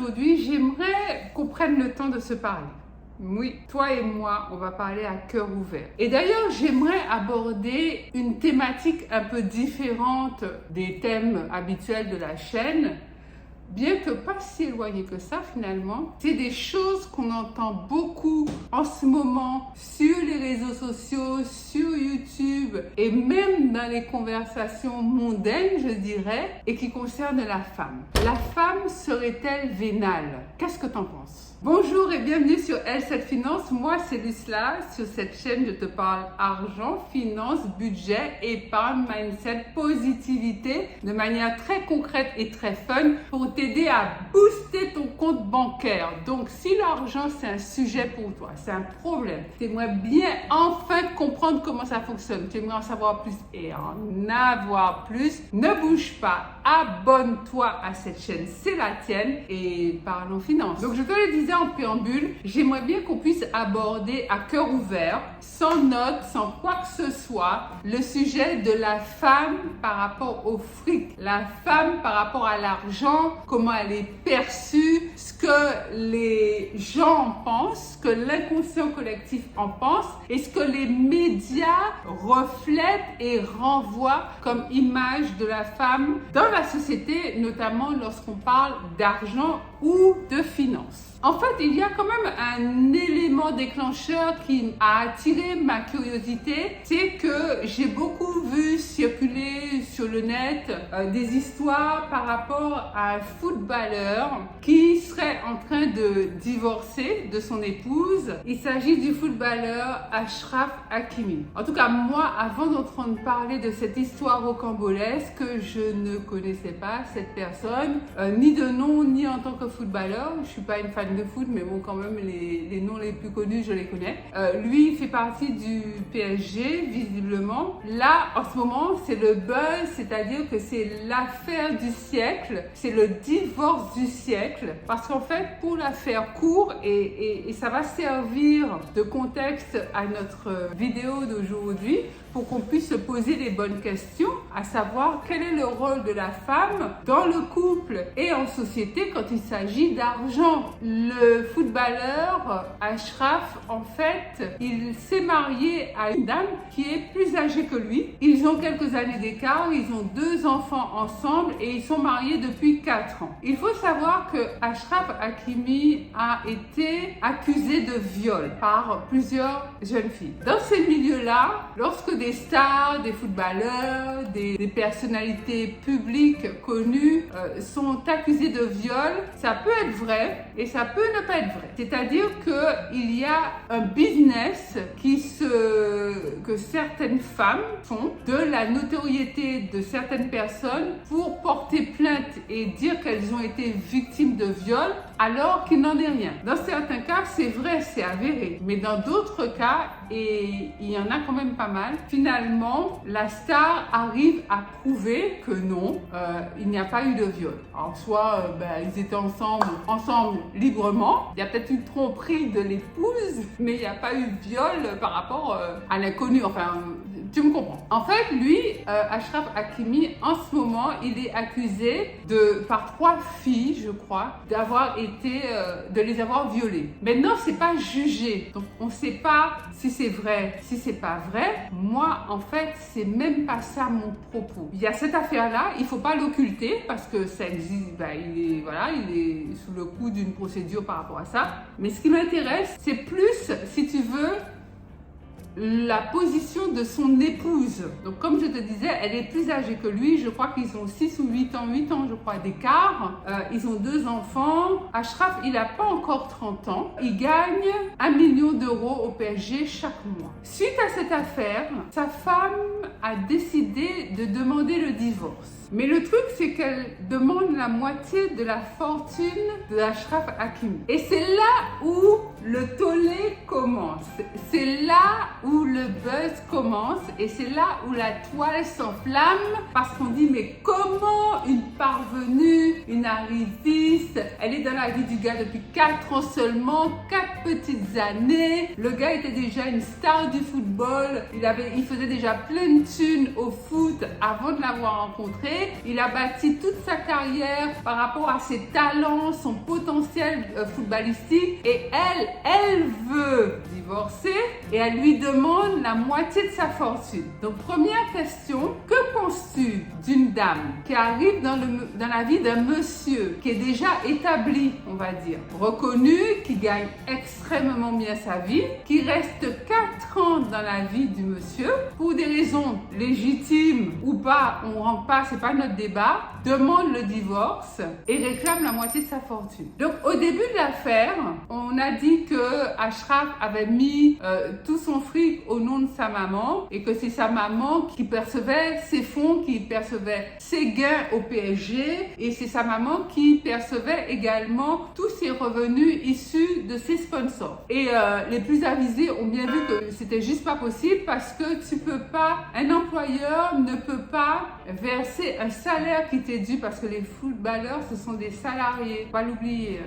aujourd'hui, j'aimerais qu'on prenne le temps de se parler. Oui, toi et moi, on va parler à cœur ouvert. Et d'ailleurs, j'aimerais aborder une thématique un peu différente des thèmes habituels de la chaîne, bien que pas si éloigné que ça finalement. C'est des choses qu'on entend beaucoup en ce moment sur les réseaux sociaux, sur YouTube et même dans les conversations mondaines, je dirais, et qui concernent la femme. La femme serait-elle vénale? Qu'est-ce que t'en penses? Bonjour et bienvenue sur L7 Finance. Moi, c'est Lucla. Sur cette chaîne, je te parle argent, finance, budget, épargne, mindset, positivité de manière très concrète et très fun pour t'aider à booster ton compte bancaire. Donc, si l'argent, c'est un sujet pour toi, c'est un problème, tu aimerais bien enfin comprendre comment ça fonctionne, tu aimerais en savoir plus et en avoir plus, ne bouge pas, abonne-toi à cette chaîne, c'est la tienne et parlons finance. Donc, je te le disais en préambule, j'aimerais bien qu'on puisse aborder à cœur ouvert, sans notes, sans quoi que ce soit, le sujet de la femme par rapport au fric, la femme par rapport à l'argent, comment elle est perçue, ce que les gens en pensent, ce que l'inconscient collectif en pense et ce que les médias reflètent et renvoient comme image de la femme dans la société, notamment lorsqu'on parle d'argent ou de finances. En fait, il y a quand même un élément déclencheur qui a attiré ma curiosité, c'est que j'ai beaucoup vu circuler sur le net des histoires par rapport à un footballeur qui serait en train de divorcer de son épouse. Il s'agit du footballeur Achraf Hakimi. En tout cas, moi, avant d'entendre parler de cette histoire rocambolesque, je ne connaissais pas cette personne, ni de nom, ni en tant que footballeur. Je suis pas une fan de foot, mais bon, quand même, les noms les plus connus, je les connais. Lui, il fait partie du PSG, visiblement. Là, en ce moment, c'est le buzz, c'est-à-dire que c'est l'affaire du siècle, c'est le divorce du siècle. Parce qu'en fait, pour la faire court, et ça va servir de contexte à notre vidéo d'aujourd'hui, pour qu'on puisse se poser les bonnes questions, à savoir quel est le rôle de la femme dans le couple et en société quand il s'agit d'argent. Le footballeur Achraf, en fait, il s'est marié à une dame qui est plus âgée que lui. Ils ont quelques années d'écart, ils ont 2 enfants ensemble et ils sont mariés depuis 4 ans. Il faut savoir que Achraf Hakimi a été accusé de viol par plusieurs jeunes filles. Dans ces milieux-là, lorsque des stars, des footballeurs, des personnalités publiques connues sont accusés de viol, ça peut être vrai et ça peut ne pas être vrai. C'est-à-dire qu'il y a un business que certaines femmes font de la notoriété de certaines personnes pour porter plainte et dire qu'elles ont été victimes de viol alors qu'il n'en est rien. Dans certains cas, c'est vrai, c'est avéré. Mais dans d'autres cas, et il y en a quand même pas mal, finalement, la star arrive à prouver que non, il n'y a pas eu de viol. En soi, ils étaient ensemble librement. Il y a peut-être une tromperie de l'épouse, mais il n'y a pas eu de viol par rapport à l'inconnu. Enfin, tu me comprends. En fait, lui, Achraf Hakimi, en ce moment, il est accusé par 3 filles, je crois, de les avoir violées. Maintenant, c'est pas jugé. Donc, on ne sait pas si c'est vrai, si c'est pas vrai. Moi, en fait, c'est même pas ça mon propos. Il y a cette affaire-là, il faut pas l'occulter parce que ça existe, il est sous le coup d'une procédure par rapport à ça. Mais ce qui m'intéresse, c'est plus, si tu veux, la position de son épouse. Donc comme je te disais, elle est plus âgée que lui, je crois qu'ils ont 6 ou 8 ans je crois d'écart. Ils ont 2 enfants. Achraf, il n'a pas encore 30 ans. Il gagne 1 million d'euros au PSG chaque mois. Suite à cette affaire, sa femme a décidé de demander le divorce. Mais le truc, c'est qu'elle demande la moitié de la fortune de Achraf Hakimi. Et c'est là où le tollé commence. C'est là où le buzz commence. Et c'est là où la toile s'enflamme. Parce qu'on dit, mais comment une parvenue, une arriviste, elle est dans la vie du gars depuis 4 ans seulement, 4 petites années. Le gars était déjà une star du football. Il faisait déjà plein de thunes au foot avant de l'avoir rencontré. il a bâti toute sa carrière par rapport à ses talents, son potentiel footballistique, et elle veut divorcer et elle lui demande la moitié de sa fortune. Donc première question, que penses-tu d'une dame qui arrive dans la vie d'un monsieur qui est déjà établi, on va dire, reconnu, qui gagne extrêmement bien sa vie, qui reste 4 ans dans la vie du monsieur, pour des raisons légitimes ou pas, on rentre pas, c'est pas notre débat, demande le divorce et réclame la moitié de sa fortune. Donc au début de l'affaire, on a dit que Achraf avait mis tout son fric au nom de sa maman et que c'est sa maman qui percevait ses fonds, qui percevait ses gains au PSG, et c'est sa maman qui percevait également tous ses revenus issus de ses sponsors. Et les plus avisés ont bien vu que c'était juste pas possible, parce que un employeur ne peut pas verser un salaire qui t'est dû, parce que les footballeurs, ce sont des salariés, pas l'oublier.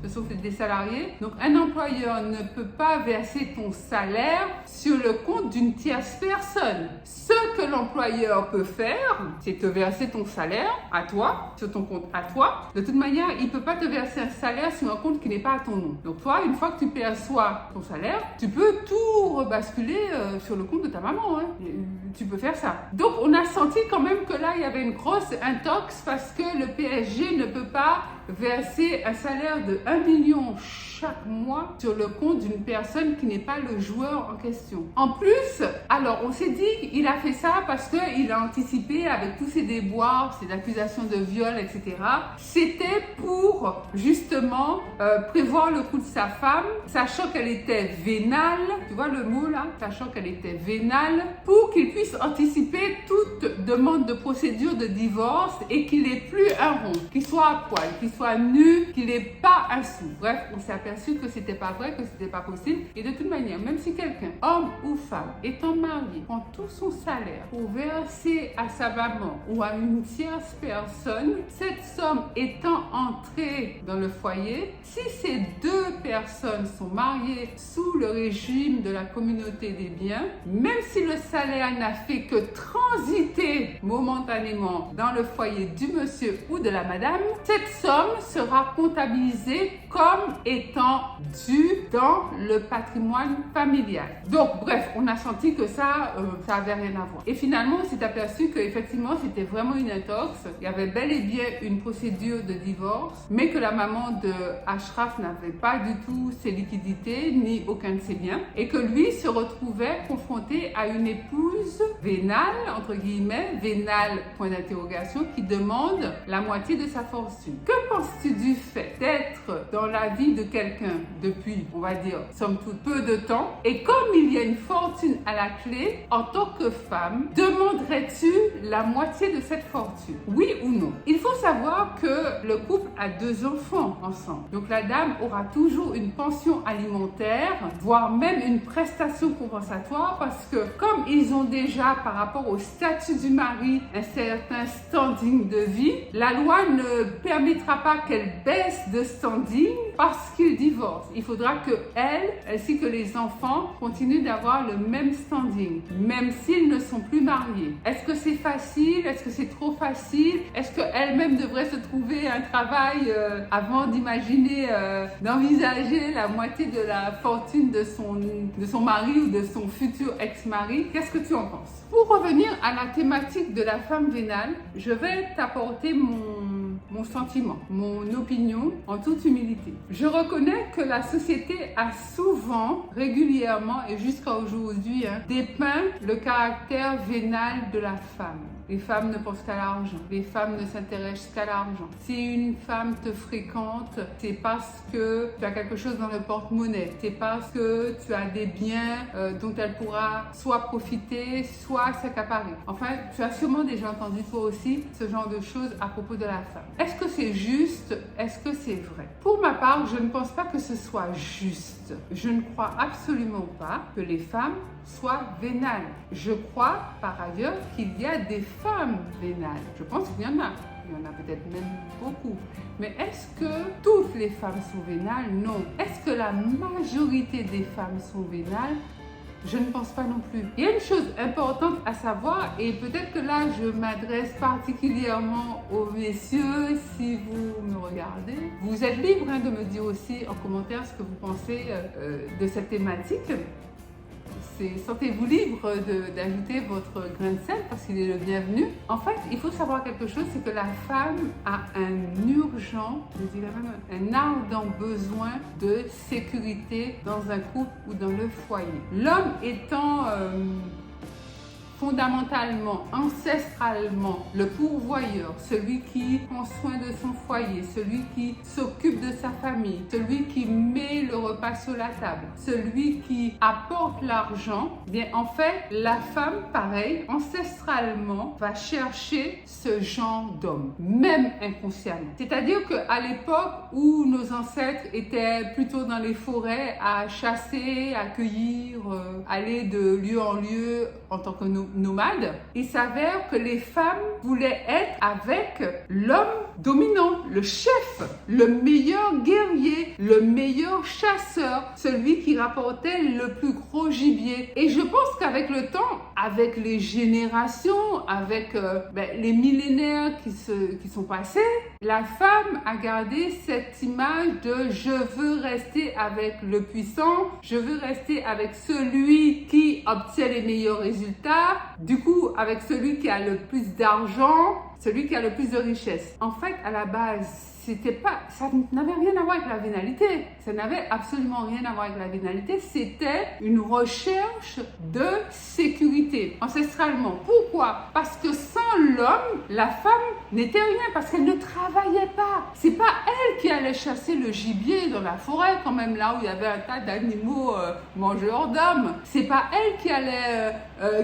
Ce sont des salariés. Donc, un employeur ne peut pas verser ton salaire sur le compte d'une tierce personne. Ce que l'employeur peut faire, c'est te verser ton salaire à toi, sur ton compte à toi. De toute manière, il ne peut pas te verser un salaire sur un compte qui n'est pas à ton nom. Donc, toi, une fois que tu perçois ton salaire, tu peux tout rebasculer sur le compte de ta maman. Hein. Tu peux faire ça. Donc, on a senti quand même que là, il y avait une grosse intox, parce que le PSG ne peut pas verser un salaire de 1 million chaque mois sur le compte d'une personne qui n'est pas le joueur en question. En plus, alors on s'est dit qu'il a fait ça parce qu'il a anticipé avec tous ces déboires, ces accusations de viol, etc. C'était pour justement prévoir le coup de sa femme, sachant qu'elle était vénale, tu vois le mot là, sachant qu'elle était vénale, pour qu'il puisse anticiper toute demande de procédure de divorce et qu'il n'ait plus un rond, qu'il soit à poil, qu'il soit nu, qu'il n'ait pas un sou. Bref, on s'est aperçu que c'était pas vrai, que c'était pas possible. Et de toute manière, même si quelqu'un, homme ou femme, étant marié, prend tout son salaire pour verser à sa maman ou à une tierce personne, cette somme étant entrée dans le foyer, si ces 2 personnes sont mariées sous le régime de la communauté des biens, même si le salaire n'a fait que transiter momentanément dans le foyer du monsieur ou de la madame, cette somme sera comptabilisée comme étant due dans le patrimoine familial. Donc, bref, on a senti que ça avait rien à voir. Et finalement, on s'est aperçu qu'effectivement, c'était vraiment une intox. Il y avait bel et bien une procédure de divorce, mais que la maman de Achraf n'avait pas du tout ses liquidités, ni aucun de ses biens, et que lui se retrouvait confronté à une épouse vénale, entre guillemets, vénale, point d'interrogation, qui demande la moitié de sa fortune. Que penses-tu du fait d'être dans la vie de quelqu'un depuis, on va dire, somme toute, peu de temps, et comme il y a une fortune à la clé, en tant que femme, demanderais-tu la moitié de cette fortune? Oui ou non? Il faut savoir que le couple a 2 enfants ensemble. Donc la dame aura toujours une pension alimentaire, voire même une prestation compensatoire, parce que comme ils ont déjà, par rapport au statut du mari, un certain standing de vie, la loi ne permettra pas qu'elle baisse de standing parce qu'ils divorcent. Il faudra que elle, ainsi que les enfants, continuent d'avoir le même standing, même s'ils ne sont plus mariés. Est-ce que c'est facile? Est-ce que c'est trop facile? Est-ce qu'elle-même devrait se trouver un travail avant d'imaginer, d'envisager la moitié de la fortune de son mari ou de son futur ex-mari? Qu'est-ce que tu en penses? Pour revenir à la thématique de la femme vénale, je vais t'apporter mon sentiment, mon opinion en toute humilité. Je reconnais que la société a souvent, régulièrement et jusqu'à aujourd'hui, dépeint le caractère vénal de la femme. Les femmes ne pensent qu'à l'argent. Les femmes ne s'intéressent qu'à l'argent. Si une femme te fréquente, c'est parce que tu as quelque chose dans le porte-monnaie. C'est parce que tu as des biens dont elle pourra soit profiter, soit s'accaparer. Enfin, tu as sûrement déjà entendu toi aussi ce genre de choses à propos de la femme. Est-ce que c'est juste? Est-ce que c'est vrai? Pour ma part, je ne pense pas que ce soit juste. Je ne crois absolument pas que les femmes soient vénales. Je crois par ailleurs qu'il y a des femmes vénales. Je pense qu'il y en a. Il y en a peut-être même beaucoup. Mais est-ce que toutes les femmes sont vénales? Non. Est-ce que la majorité des femmes sont vénales? Je ne pense pas non plus. Il y a une chose importante à savoir, et peut-être que là, je m'adresse particulièrement aux messieurs, si vous me regardez. Vous êtes libre de me dire aussi en commentaire ce que vous pensez de cette thématique. Sentez-vous libre d'ajouter votre grain de sel parce qu'il est le bienvenu. En fait, il faut savoir quelque chose, c'est que la femme a un urgent, je dirais même un ardent besoin de sécurité dans un couple ou dans le foyer. L'homme étant fondamentalement, ancestralement, le pourvoyeur, celui qui prend soin de son foyer, celui qui s'occupe de sa famille, celui qui met le repas sur la table, celui qui apporte l'argent, bien en fait, la femme, pareil, ancestralement, va chercher ce genre d'homme, même inconsciemment. C'est-à-dire qu'à l'époque où nos ancêtres étaient plutôt dans les forêts à chasser, à cueillir, aller de lieu en lieu en tant que nomades, il s'avère que les femmes voulaient être avec l'homme dominant, le chef, le meilleur guerrier, le meilleur chasseur, celui qui rapportait le plus gros gibier. Et je pense qu'avec le temps, avec les générations, avec les millénaires qui sont passés, la femme a gardé cette image de je veux rester avec le puissant, je veux rester avec celui qui obtient les meilleurs résultats, du coup avec celui qui a le plus d'argent, celui qui a le plus de richesse. En fait, à la base, ça n'avait rien à voir avec la vénalité. Ça n'avait absolument rien à voir avec la vénalité. C'était une recherche de sécurité, ancestralement. Pourquoi? Parce que sans l'homme, la femme n'était rien, parce qu'elle ne travaillait pas. C'est pas elle qui allait chasser le gibier dans la forêt, quand même là où il y avait un tas d'animaux mangeurs d'hommes. C'est pas elle qui allait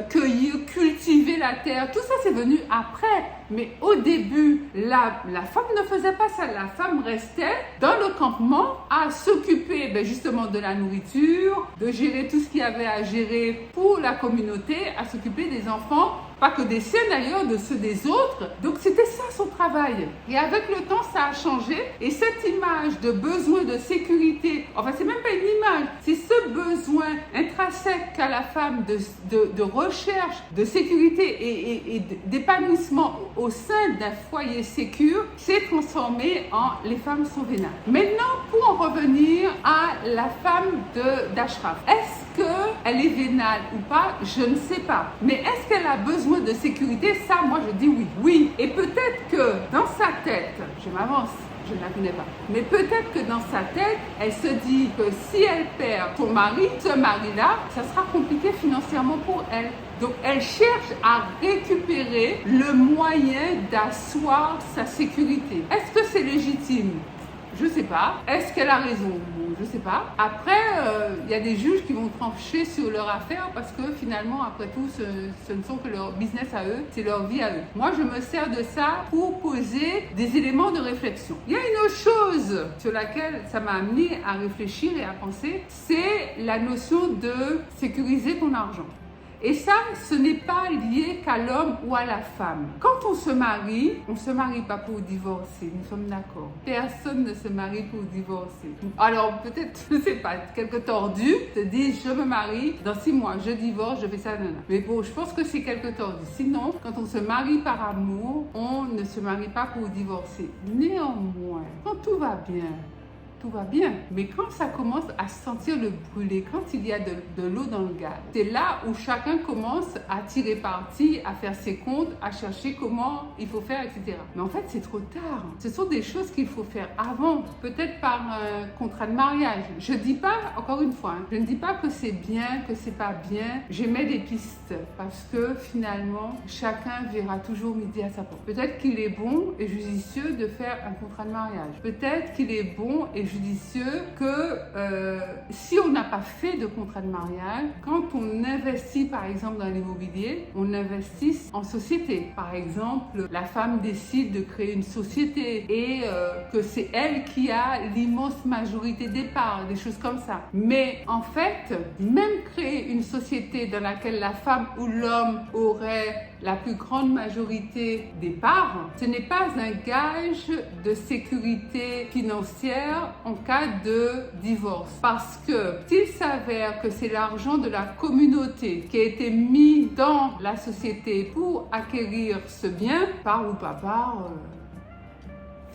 cueillir, cultiver la terre. Tout ça, c'est venu après. Mais au début, la femme ne faisait pas ça. La femme restait dans le campement à s'occuper justement de la nourriture, de gérer tout ce qu'il y avait à gérer pour la communauté, à s'occuper des enfants, pas que des siens d'ailleurs, de ceux des autres. Donc c'était ça son travail. Et avec le temps, ça a changé. Et cette image de besoin de sécurité, enfin c'est même pas une image, c'est ce besoin intrinsèque qu'a la femme de recherche, de sécurité et d'épanouissement au sein d'un foyer sécure, s'est transformé en les femmes sont vénales. Maintenant, pour en revenir à la femme d'Ashraf, est-ce qu'elle est vénale ou pas? Je ne sais pas. Mais est-ce qu'elle a besoin de sécurité? Ça, moi, je dis oui. Oui. Et peut-être que dans sa tête, je m'avance, je ne la connais pas, mais peut-être que dans sa tête, elle se dit que si elle perd son mari, ce mari-là, ça sera compliqué financièrement pour elle. Donc, elle cherche à récupérer le moyen d'asseoir sa sécurité. Est-ce que c'est légitime? Je ne sais pas. Est-ce qu'elle a raison? Je ne sais pas. Après, il y a des juges qui vont trancher sur leur affaire parce que finalement, après tout, ce ne sont que leur business à eux, c'est leur vie à eux. Moi, je me sers de ça pour poser des éléments de réflexion. Il y a une autre chose sur laquelle ça m'a amené à réfléchir et à penser, c'est la notion de sécuriser ton argent. Et ça, ce n'est pas lié qu'à l'homme ou à la femme. Quand on se marie pas pour divorcer, nous sommes d'accord. Personne ne se marie pour divorcer. Alors peut-être, je ne sais pas, quelques tordus te disent je me marie, dans 6 mois je divorce, je fais ça, non. Mais bon, je pense que c'est quelques tordus. Sinon, quand on se marie par amour, on ne se marie pas pour divorcer. Néanmoins, quand tout va bien, tout va bien. Mais quand ça commence à sentir le brûler, quand il y a de l'eau dans le gaz, c'est là où chacun commence à tirer parti, à faire ses comptes, à chercher comment il faut faire, etc. Mais en fait, c'est trop tard. Ce sont des choses qu'il faut faire avant, peut-être par un contrat de mariage. Je dis pas, encore une fois, je ne dis pas que c'est bien, que c'est pas bien. Je mets des pistes parce que finalement, chacun verra toujours midi à sa porte. Peut-être qu'il est bon et judicieux de faire un contrat de mariage. Peut-être qu'il est bon et judicieux que si on n'a pas fait de contrat de mariage, quand on investit par exemple dans l'immobilier, on investit en société. Par exemple, la femme décide de créer une société et que c'est elle qui a l'immense majorité des parts, des choses comme ça. Mais en fait, même créer une société dans laquelle la femme ou l'homme aurait la plus grande majorité des parts, ce n'est pas un gage de sécurité financière en cas de divorce. Parce que s'il s'avère que c'est l'argent de la communauté qui a été mis dans la société pour acquérir ce bien, part ou pas part,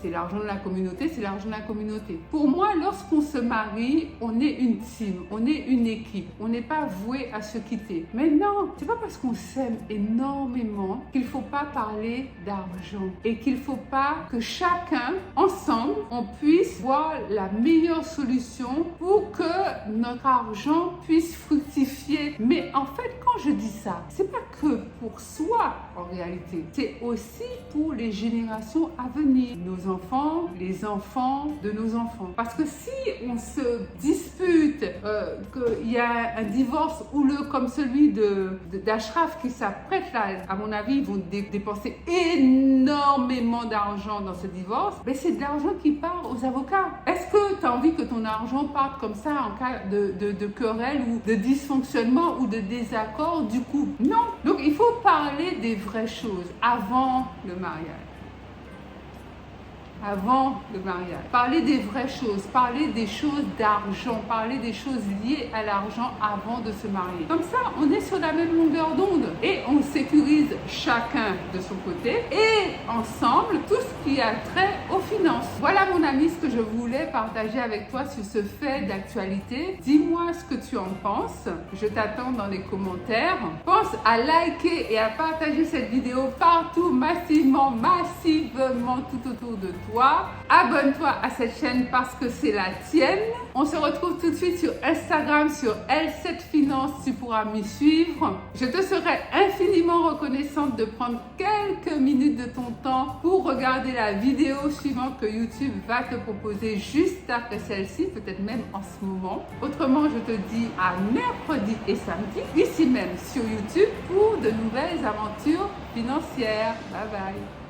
c'est l'argent de la communauté, c'est l'argent de la communauté. Pour moi, lorsqu'on se marie, on est une team, on est une équipe. On n'est pas voué à se quitter. Mais non, c'est pas parce qu'on s'aime énormément qu'il faut pas parler d'argent et qu'il faut pas que chacun, ensemble, on puisse voir la meilleure solution pour que notre argent puisse fructifier. Mais en fait, quand je dis ça, c'est pas que pour soi en réalité. C'est aussi pour les générations à venir. Nos enfants, les enfants de nos enfants. Parce que si on se dispute, qu'il y a un divorce houleux comme celui d'Ashraf qui s'apprête là, à mon avis, ils vont dépenser énormément d'argent dans ce divorce, mais c'est de l'argent qui part aux avocats. Est-ce que tu as envie que ton argent parte comme ça en cas de querelle ou de dysfonctionnement ou de désaccord du couple? Non. Donc il faut parler des vraies choses avant le mariage. Avant le mariage. Parler des vraies choses, parler des choses d'argent, parler des choses liées à l'argent avant de se marier. Comme ça, on est sur la même longueur d'onde et on sécurise chacun de son côté et ensemble tout ce qui a trait aux finances. Voilà mon ami ce que je voulais partager avec toi sur ce fait d'actualité. Dis-moi ce que tu en penses. Je t'attends dans les commentaires. Pense à liker et à partager cette vidéo partout, massivement tout autour de toi. Abonne-toi à cette chaîne parce que c'est la tienne. On se retrouve tout de suite sur Instagram, sur L7 Finance, tu pourras m'y suivre. Je te serai infiniment reconnaissante de prendre quelques minutes de ton temps pour regarder la vidéo suivante que YouTube va te proposer juste après celle-ci, peut-être même en ce moment. Autrement, je te dis à mercredi et samedi, ici même sur YouTube, pour de nouvelles aventures financières. Bye bye.